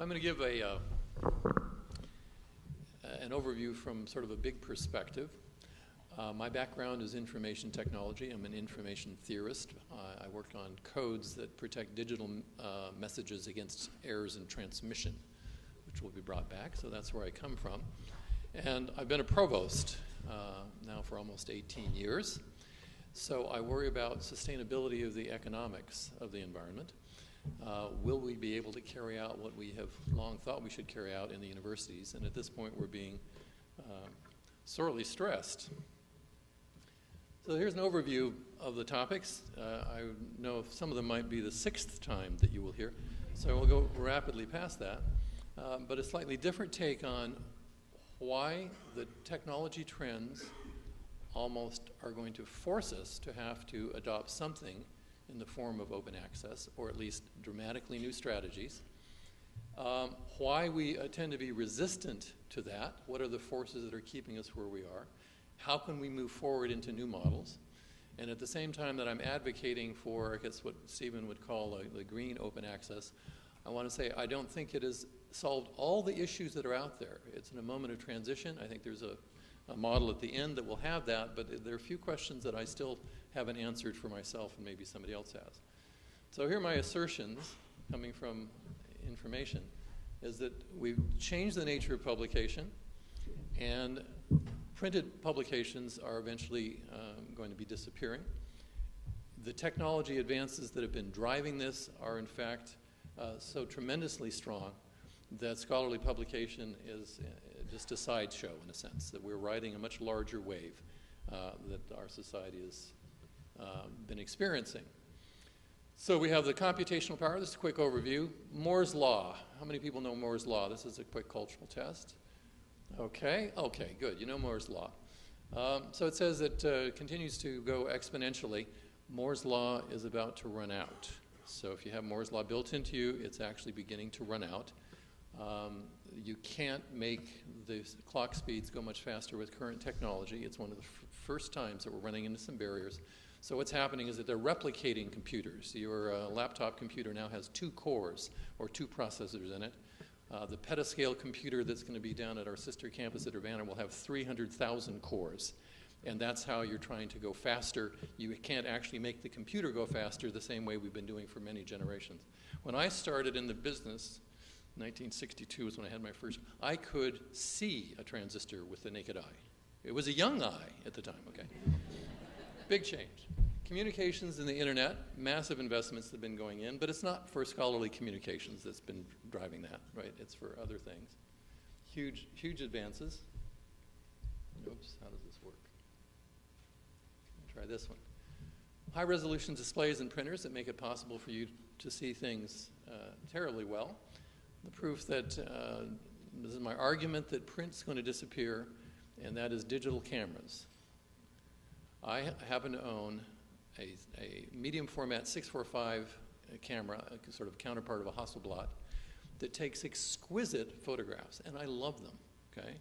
I'm going to give an overview from sort of a big perspective. My background is information technology. I'm an information theorist. I worked on codes that protect digital messages against errors in transmission, which will be brought back. So that's where I come from. And I've been a provost now for almost 18 years. So I worry about sustainability of the economics of the environment. Will we be able to carry out what we have long thought we should carry out in the universities? And at this point, we're being sorely stressed. So here's an overview of the topics. I know some of them might be the sixth time that you will hear, so we'll go rapidly past that. But a slightly different take on why the technology trends almost are going to force us to have to adopt something in the form of open access, or at least dramatically new strategies. Why we tend to be resistant to that. What are the forces that are keeping us where we are? How can we move forward into new models? And at the same time that I'm advocating for, I guess what Stephen would call the green open access, I want to say I don't think it has solved all the issues that are out there. It's in a moment of transition. I think there's a model at the end that will have that, but there are a few questions that I still haven't answered for myself and maybe somebody else has. So here are my assertions coming from information, is that we've changed the nature of publication, and printed publications are eventually going to be disappearing. The technology advances that have been driving this are in fact so tremendously strong that scholarly publication is just a sideshow in a sense, that we're riding a much larger wave that our society has been experiencing. So we have the computational power. This is a quick overview. Moore's Law. How many people know Moore's Law? This is a quick cultural test. Okay, good. You know Moore's Law. So it says it continues to go exponentially. Moore's Law is about to run out. So if you have Moore's Law built into you, it's actually beginning to run out. You can't make the clock speeds go much faster with current technology. It's one of the first times that we're running into some barriers. So what's happening is that they're replicating computers. Your laptop computer now has 2 cores or 2 processors in it. The petascale computer that's going to be down at our sister campus at Urbana will have 300,000 cores. And that's how you're trying to go faster. You can't actually make the computer go faster the same way we've been doing for many generations. When I started in the business, 1962 is when I had my first, I could see a transistor with the naked eye. It was a young eye at the time, okay? Big change. Communications and the internet, massive investments that have been going in, but it's not for scholarly communications that's been driving that, right? It's for other things. Huge advances. Oops, how does this work? Try this one. High resolution displays and printers that make it possible for you to see things terribly well. The proof that, this is my argument that print's going to disappear, and that is digital cameras. I happen to own a medium format 645 camera, a sort of counterpart of a Hasselblad, that takes exquisite photographs, and I love them, okay?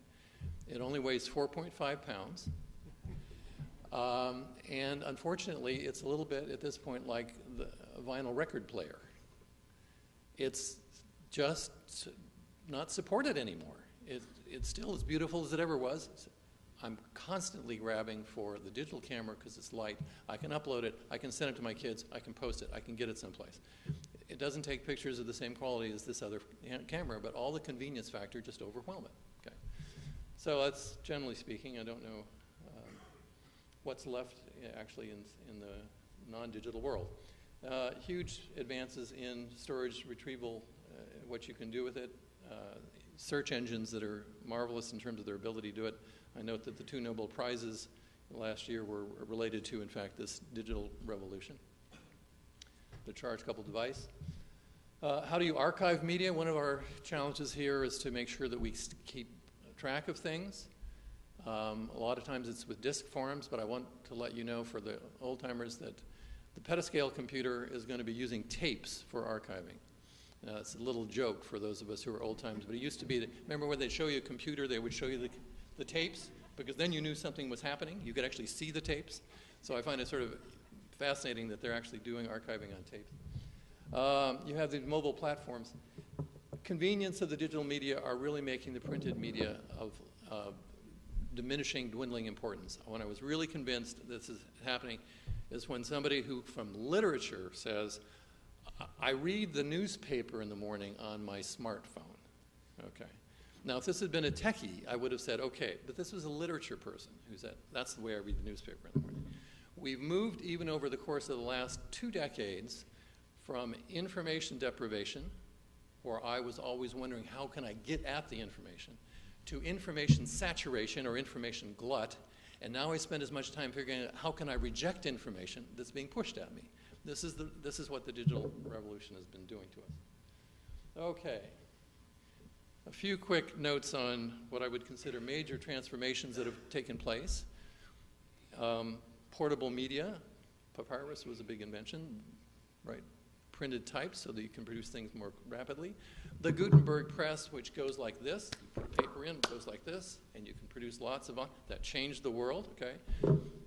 It only weighs 4.5 pounds. And unfortunately, it's a little bit, at this point, like the vinyl record player. It's just not supported anymore. It's still as beautiful as it ever was. I'm constantly grabbing for the digital camera because it's light. I can upload it. I can send it to my kids. I can post it. I can get it someplace. It doesn't take pictures of the same quality as this other camera, but all the convenience factor just overwhelm it. Okay. So that's generally speaking. I don't know what's left actually in the non-digital world. Huge advances in storage retrieval, what you can do with it. Search engines that are marvelous in terms of their ability to do it. I note that the 2 Nobel Prizes last year were related to, in fact, this digital revolution. The charge coupled device. How do you archive media? One of our challenges here is to make sure that we keep track of things. A lot of times it's with disk forms, but I want to let you know for the old-timers that the petascale computer is going to be using tapes for archiving. It's a little joke for those of us who are old-timers, but it used to be that, remember when they'd show you a computer, they would show you the tapes, because then you knew something was happening. You could actually see the tapes. So I find it sort of fascinating that they're actually doing archiving on tapes. You have these mobile platforms. convenience of the digital media are really making the printed media of diminishing, dwindling importance. When I was really convinced this is happening is when somebody who from literature says, I read the newspaper in the morning on my smartphone. Okay. Now, if this had been a techie, I would have said, okay, but this was a literature person who said, that's the way I read the newspaper in the morning. We've moved, even over the course of the last 2 decades, from information deprivation, where I was always wondering, how can I get at the information, to information saturation or information glut, and now I spend as much time figuring out how can I reject information that's being pushed at me. This is what the digital revolution has been doing to us. Okay. A few quick notes on what I would consider major transformations that have taken place. Portable media. Papyrus was a big invention, right? Printed type so that you can produce things more rapidly. The Gutenberg press, which goes like this. You put paper in, it goes like this, and you can produce lots of that changed the world, okay?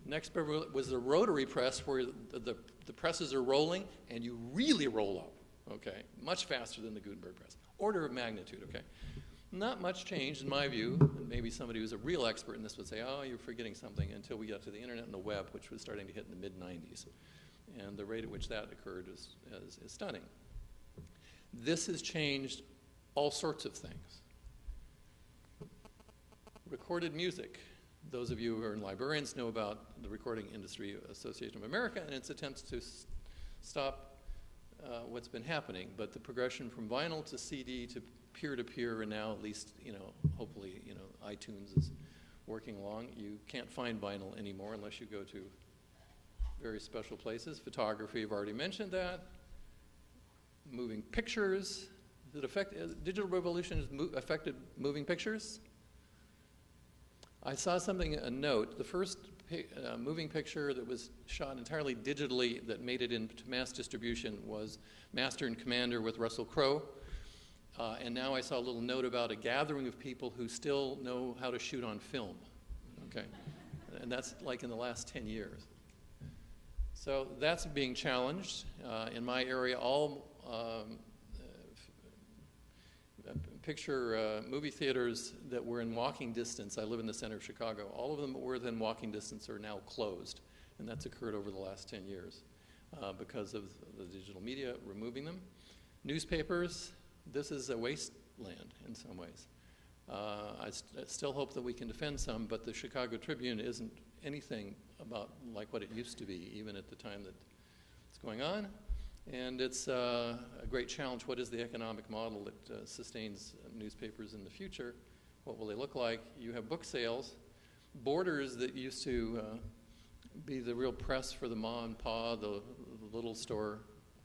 Next was the rotary press, where the presses are rolling, and you really roll up, okay? Much faster than the Gutenberg press. Order of magnitude, okay? Not much changed in my view, and maybe somebody who's a real expert in this would say, oh, you're forgetting something, until we got to the internet and the web, which was starting to hit in the mid-90s. And the rate at which that occurred is stunning. This has changed all sorts of things. Recorded music. Those of you who are librarians know about the Recording Industry Association of America and its attempts to stop what's been happening. But the progression from vinyl to CD to peer-to-peer, and now at least, hopefully, iTunes is working along. You can't find vinyl anymore unless you go to very special places. Photography, I've already mentioned that. Moving pictures. Digital revolution has affected moving pictures? I saw something, a note. The first moving picture that was shot entirely digitally that made it into mass distribution was Master and Commander with Russell Crowe. And now I saw a little note about a gathering of people who still know how to shoot on film. Okay? And that's like in the last 10 years. So that's being challenged. In my area, all picture movie theaters that were in walking distance. I live in the center of Chicago. All of them that were within walking distance are now closed. And that's occurred over the last 10 years because of the digital media removing them. Newspapers, this is a wasteland in some ways. I still hope that we can defend some, but the Chicago Tribune isn't anything about like what it used to be, even at the time that it's going on. And it's a great challenge. What is the economic model that sustains newspapers in the future? What will they look like? You have book sales. Borders that used to be the real press for the ma and pa, the little store.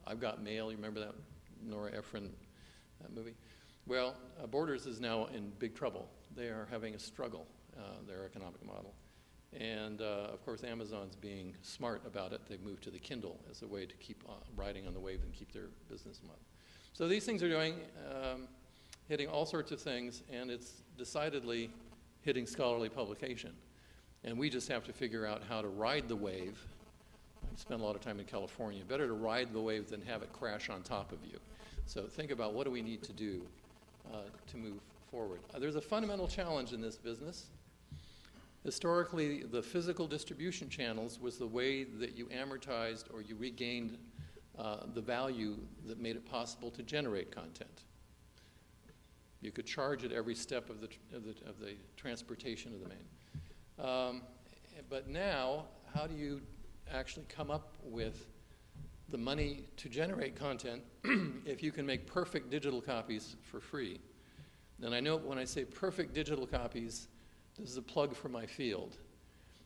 I've Got Mail. You remember that Nora Ephron movie? Well, Borders is now in big trouble. They are having a struggle, their economic model. And, of course, Amazon's being smart about it. They've moved to the Kindle as a way to keep riding on the wave and keep their business model. So these things are doing, hitting all sorts of things, and it's decidedly hitting scholarly publication. And we just have to figure out how to ride the wave. I spent a lot of time in California. Better to ride the wave than have it crash on top of you. So think about what do we need to do to move forward. There's a fundamental challenge in this business. Historically, the physical distribution channels was the way that you amortized or you regained the value that made it possible to generate content. You could charge at every step of the transportation of the main. But now, how do you actually come up with the money to generate content if you can make perfect digital copies for free? And I know when I say perfect digital copies, this is a plug for my field.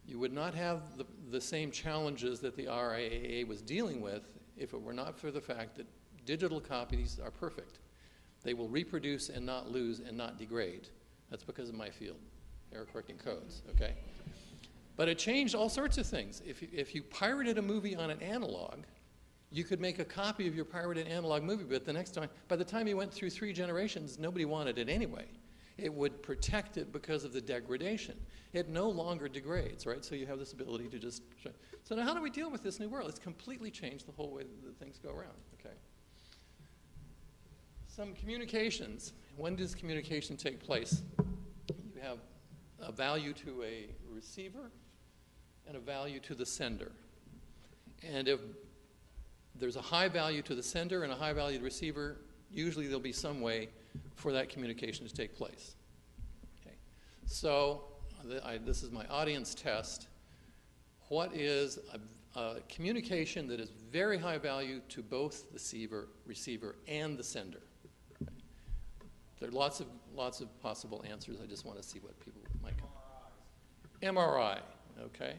You would not have the same challenges that the RIAA was dealing with if it were not for the fact that digital copies are perfect. They will reproduce and not lose and not degrade. That's because of my field, error correcting codes, okay? But it changed all sorts of things. If you pirated a movie on an analog, you could make a copy of your pirated analog movie, but the next time, by the time you went through 3 generations, nobody wanted it anyway. It would protect it because of the degradation. It no longer degrades, right? So you have this ability to just... So now how do we deal with this new world? It's completely changed the whole way that things go around, okay? Some communications. When does communication take place? You have a value to a receiver and a value to the sender. And if there's a high value to the sender and a high value to the receiver, usually there'll be some way for that communication to take place. Okay. So this is my audience test. What is a communication that is very high value to both the receiver and the sender? Okay. There are lots of possible answers. I just want to see what people might come. MRI, okay.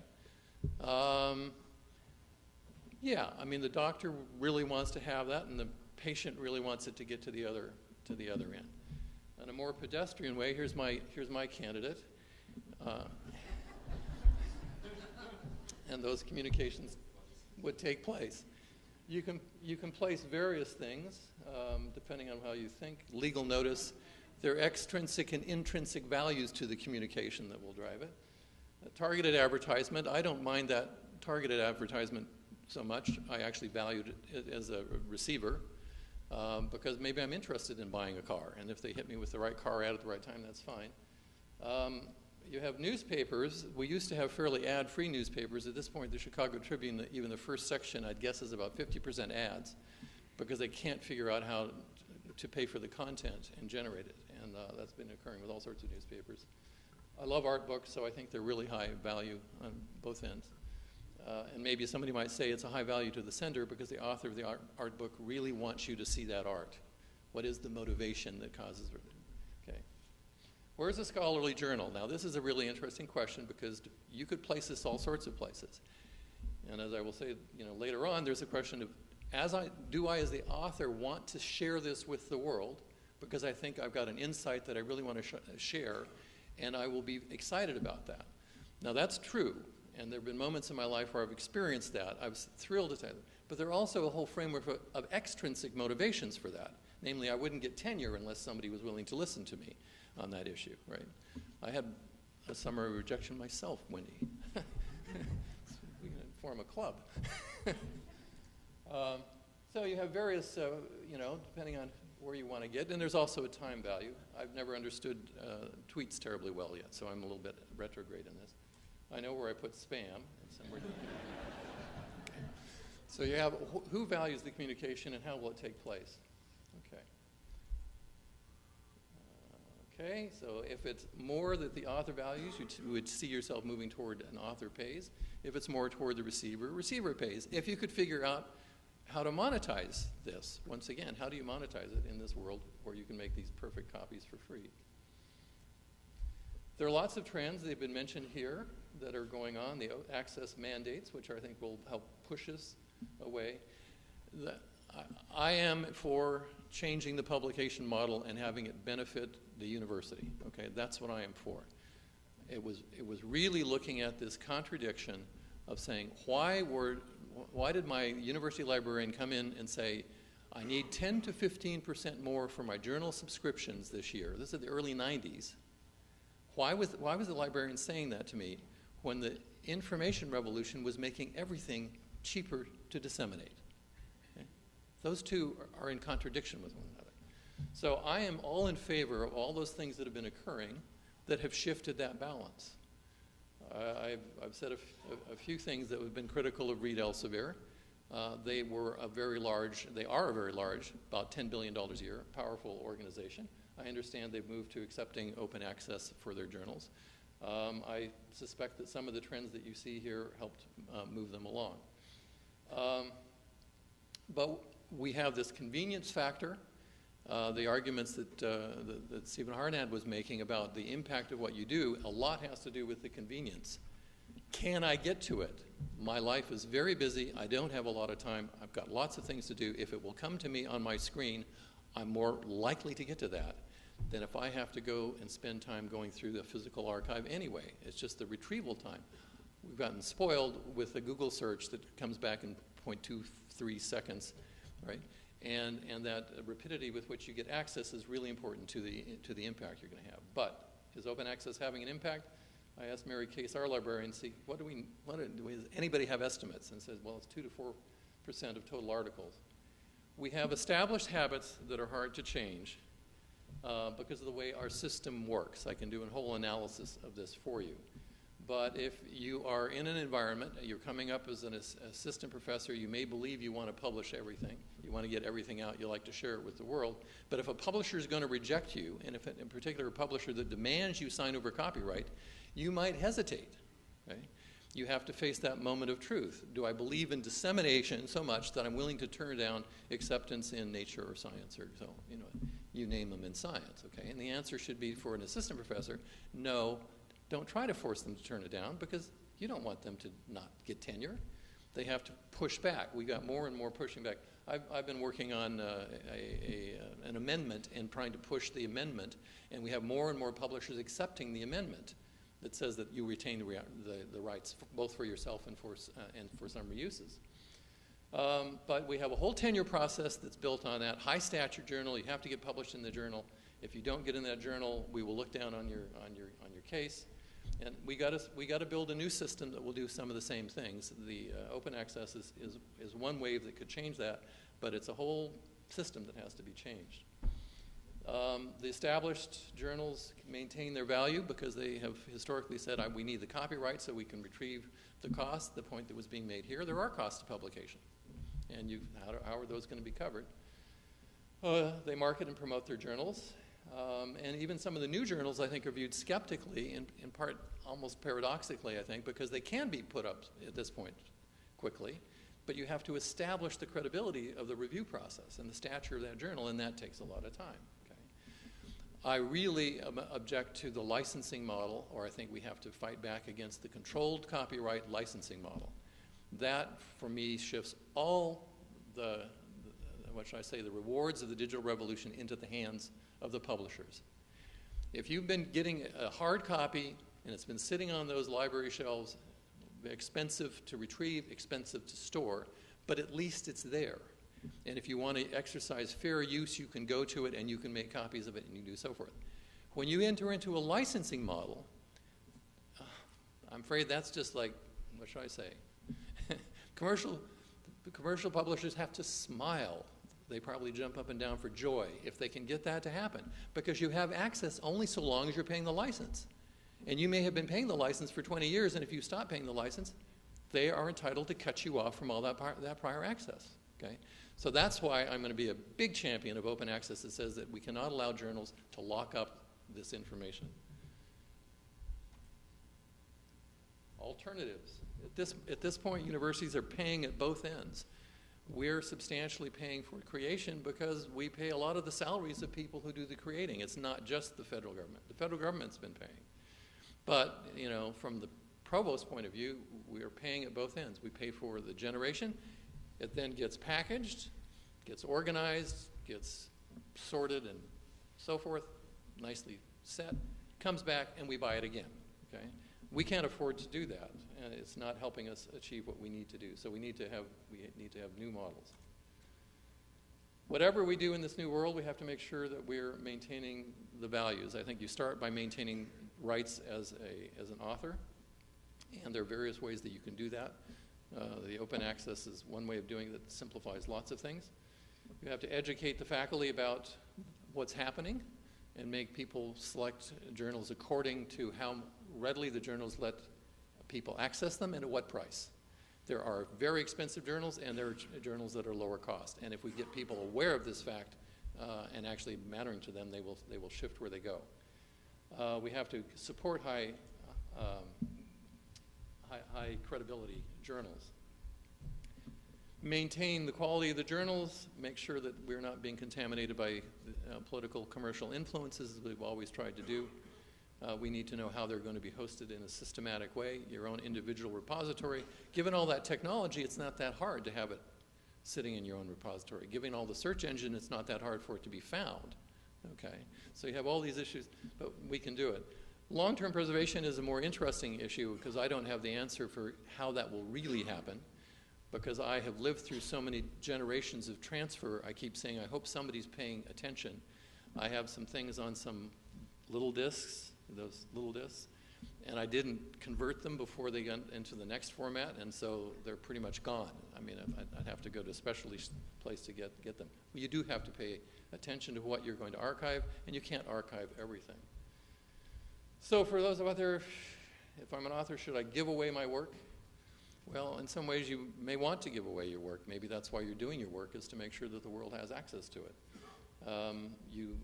Yeah, I mean the doctor really wants to have that, and the patient really wants it to get to the other end. In a more pedestrian way, here's my candidate, and those communications would take place. You can place various things depending on how you think. Legal notice. There are extrinsic and intrinsic values to the communication that will drive it. Targeted advertisement. I don't mind that targeted advertisement so much. I actually valued it as a receiver because maybe I'm interested in buying a car, and if they hit me with the right car ad at the right time, that's fine. You have newspapers. We used to have fairly ad-free newspapers. At this point, the Chicago Tribune, even the first section, I'd guess, is about 50% ads because they can't figure out how to pay for the content and generate it, and that's been occurring with all sorts of newspapers. I love art books, so I think they're really high value on both ends. And maybe somebody might say it's a high value to the sender because the author of the art book really wants you to see that art. What is the motivation that causes it? Okay. Where's a scholarly journal? Now, this is a really interesting question because you could place this all sorts of places. And as I will say, later on, there's a question of, do I as the author want to share this with the world because I think I've got an insight that I really want to share, and I will be excited about that. Now, that's true. And there have been moments in my life where I've experienced that. I was thrilled to say that. But there are also a whole framework of extrinsic motivations for that. Namely, I wouldn't get tenure unless somebody was willing to listen to me on that issue, right? I had a summary rejection myself, Wendy. We can form a club. So you have various, depending on where you want to get. And there's also a time value. I've never understood tweets terribly well yet, so I'm a little bit retrograde in this. I know where I put spam. It's somewhere. Okay. So you have who values the communication and how will it take place? Okay. Okay, so if it's more that the author values, you would see yourself moving toward an author pays. If it's more toward the receiver pays. If you could figure out how to monetize this, once again, how do you monetize it in this world where you can make these perfect copies for free? There are lots of trends, they've been mentioned here, that are going on. The access mandates, which I think will help push us away. I am for changing the publication model and having it benefit the university. Okay, that's what I am for. It was really looking at this contradiction of saying, why did my university librarian come in and say, I need 10 to 15% more for my journal subscriptions this year? This is the early 90s. Why was the librarian saying that to me when the information revolution was making everything cheaper to disseminate? Okay? Those two are in contradiction with one another. So I am all in favor of all those things that have been occurring that have shifted that balance. I've said a few things that have been critical of Reed Elsevier. They are a very large, about $10 billion a year, powerful organization. I understand they've moved to accepting open access for their journals. I suspect that some of the trends that you see here helped move them along. But we have this convenience factor. The arguments that Stephen Harnad was making about the impact of what you do, a lot has to do with the convenience. Can I get to it? My life is very busy. I don't have a lot of time. I've got lots of things to do. If it will come to me on my screen, I'm more likely to get to that than if I have to go and spend time going through the physical archive anyway. It's just the retrieval time. We've gotten spoiled with a Google search that comes back in 0.23 seconds, right? And that rapidity with which you get access is really important to the impact you're going to have. But is open access having an impact? I asked Mary Case, our librarian, see, does anybody have estimates? And says, well, it's 2 to 4% of total articles. We have established habits that are hard to change because of the way our system works. I can do a whole analysis of this for you. But if you are in an environment, you're coming up as an assistant professor, you may believe you want to publish everything. You want to get everything out. You like to share it with the world. But if a publisher is going to reject you, and if in particular a publisher that demands you sign over copyright, you might hesitate. Okay? You have to face that moment of truth. Do I believe in dissemination so much that I'm willing to turn down acceptance in nature or science, or so, you name them in science, okay? And the answer should be, for an assistant professor, no. Don't try to force them to turn it down, because you don't want them to not get tenure. They have to push back. We got more and more pushing back. I've been working on an amendment and trying to push the amendment, and we have more and more publishers accepting the amendment that says that you retain the rights both for yourself and for some reuses. But we have a whole tenure process that's built on that. High stature journal, you have to get published in the journal. If you don't get in that journal, we will look down on your case. And we got to build a new system that will do some of the same things. The open access is one wave that could change that, but it's a whole system that has to be changed. The established journals maintain their value because they have historically said, we need the copyright so we can retrieve the cost, the point that was being made here. There are costs to publication. And how are those going to be covered? They market and promote their journals. And even some of the new journals, I think, are viewed skeptically, in part almost paradoxically, I think, because they can be put up at this point quickly. But you have to establish the credibility of the review process and the stature of that journal, and that takes a lot of time. Okay? I really object to the licensing model, or I think we have to fight back against the controlled copyright licensing model. That, for me, shifts all the rewards of the digital revolution into the hands of the publishers. If you've been getting a hard copy and it's been sitting on those library shelves, expensive to retrieve, expensive to store, but at least it's there. And if you want to exercise fair use, you can go to it and you can make copies of it and you can do so forth. When you enter into a licensing model, I'm afraid that's just like, what should I say? Commercial publishers have to smile. They probably jump up and down for joy if they can get that to happen, because you have access only so long as you're paying the license. And you may have been paying the license for 20 years, and if you stop paying the license, they are entitled to cut you off from all that prior access. Okay? So that's why I'm going to be a big champion of open access that says that we cannot allow journals to lock up this information. Alternatives. At this point, universities are paying at both ends. We're substantially paying for creation because we pay a lot of the salaries of people who do the creating. It's not just the federal government. The federal government's been paying. But, from the provost's point of view, we are paying at both ends. We pay for the generation. It then gets packaged, gets organized, gets sorted and so forth, nicely set, comes back, and we buy it again. Okay? We can't afford to do that, and it's not helping us achieve what we need to do. So we need to have new models. Whatever we do in this new world, we have to make sure that we're maintaining the values. I think you start by maintaining rights as an author, and there are various ways that you can do that. The open access is one way of doing it that simplifies lots of things. You have to educate the faculty about what's happening and make people select journals according to how readily the journals let people access them and at what price. There are very expensive journals and there are journals that are lower cost. And if we get people aware of this fact and actually mattering to them, they will shift where they go. We have to support high credibility journals. Maintain the quality of the journals, make sure that we're not being contaminated by political commercial influences, as we've always tried to do. We need to know how they're going to be hosted in a systematic way, your own individual repository. Given all that technology, it's not that hard to have it sitting in your own repository. Given all the search engine, it's not that hard for it to be found. Okay? So you have all these issues, but we can do it. Long-term preservation is a more interesting issue because I don't have the answer for how that will really happen, because I have lived through so many generations of transfer. I keep saying, I hope somebody's paying attention. I have some things on some little discs, those little discs, And I didn't convert them before they got into the next format, and so they're pretty much gone. I mean, I'd have to go to a specialty place to get them. Well, you do have to pay attention to what you're going to archive, and you can't archive everything. So for those out there, if I'm an author, should I give away my work? Well, in some ways you may want to give away your work. Maybe that's why you're doing your work, is to make sure that the world has access to it.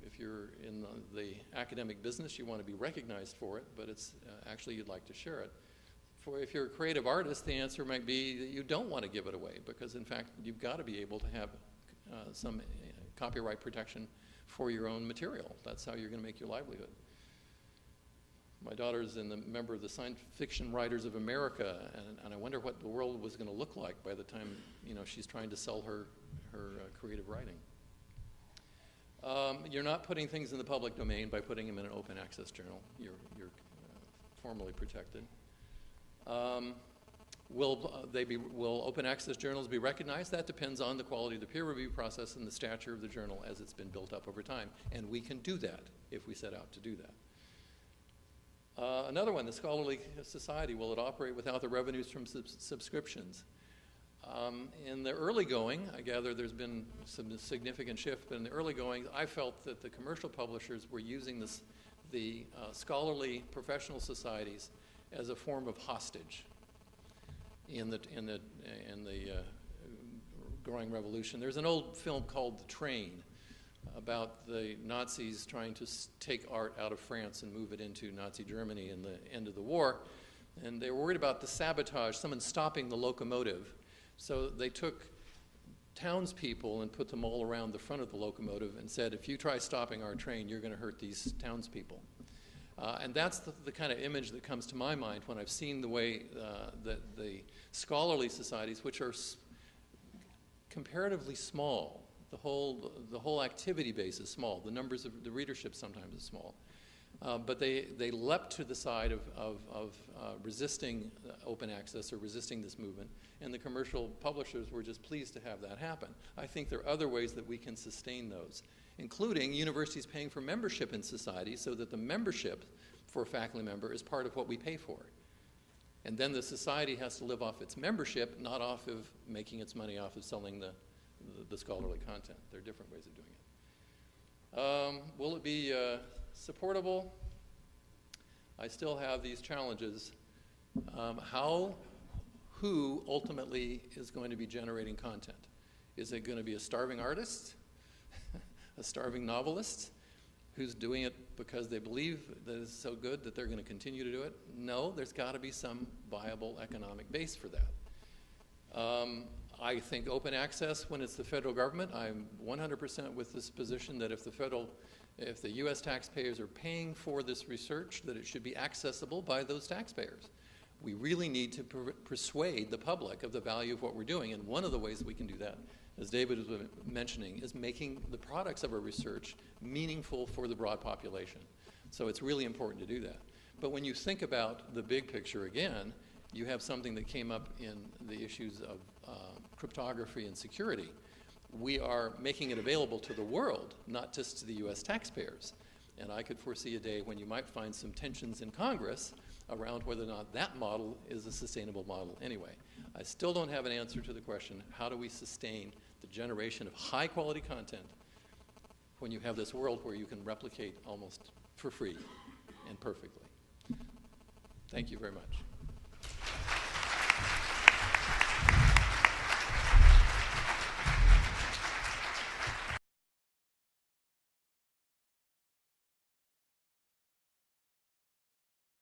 If you're in the academic business, you want to be recognized for it, but it's actually you'd like to share it. If you're a creative artist, the answer might be that you don't want to give it away, because in fact you've got to be able to have some copyright protection for your own material. That's how you're going to make your livelihood. My daughter's a member of the Science Fiction Writers of America, and I wonder what the world was going to look like by the time she's trying to sell her creative writing. You're not putting things in the public domain by putting them in an open access journal. You're formally protected. Will open access journals be recognized? That depends on the quality of the peer review process and the stature of the journal as it's been built up over time. And we can do that if we set out to do that. Another one, the scholarly society, will it operate without the revenues from subscriptions? In the early going, I gather there's been some significant shift, but in the early going, I felt that the commercial publishers were using the scholarly professional societies as a form of hostage in the growing revolution. There's an old film called The Train about the Nazis trying to take art out of France and move it into Nazi Germany in the end of the war. And they were worried about the sabotage, someone stopping the locomotive. So they took townspeople and put them all around the front of the locomotive and said, if you try stopping our train, you're going to hurt these townspeople. And that's the kind of image that comes to my mind when I've seen the way that the scholarly societies, which are comparatively small, the whole activity base is small. The numbers of the readership sometimes is small. But they leapt to the side of resisting open access or resisting this movement, and the commercial publishers were just pleased to have that happen. I think there are other ways that we can sustain those, including universities paying for membership in society so that the membership for a faculty member is part of what we pay for. And then the society has to live off its membership, not off of making its money off of selling the scholarly content. There are different ways of doing it. Will it be supportable? I still have these challenges. Who ultimately is going to be generating content? Is it going to be a starving artist, a starving novelist, who's doing it because they believe that it's so good that they're going to continue to do it? No, there's got to be some viable economic base for that. I think open access, when it's the federal government, I'm 100% with this position that if the U.S. taxpayers are paying for this research, that it should be accessible by those taxpayers. We really need to persuade the public of the value of what we're doing, and one of the ways we can do that, as David was mentioning, is making the products of our research meaningful for the broad population. So it's really important to do that. But when you think about the big picture again, you have something that came up in the issues of cryptography and security. We are making it available to the world, not just to the U.S. taxpayers. And I could foresee a day when you might find some tensions in Congress around whether or not that model is a sustainable model anyway. I still don't have an answer to the question, how do we sustain the generation of high-quality content when you have this world where you can replicate almost for free and perfectly? Thank you very much.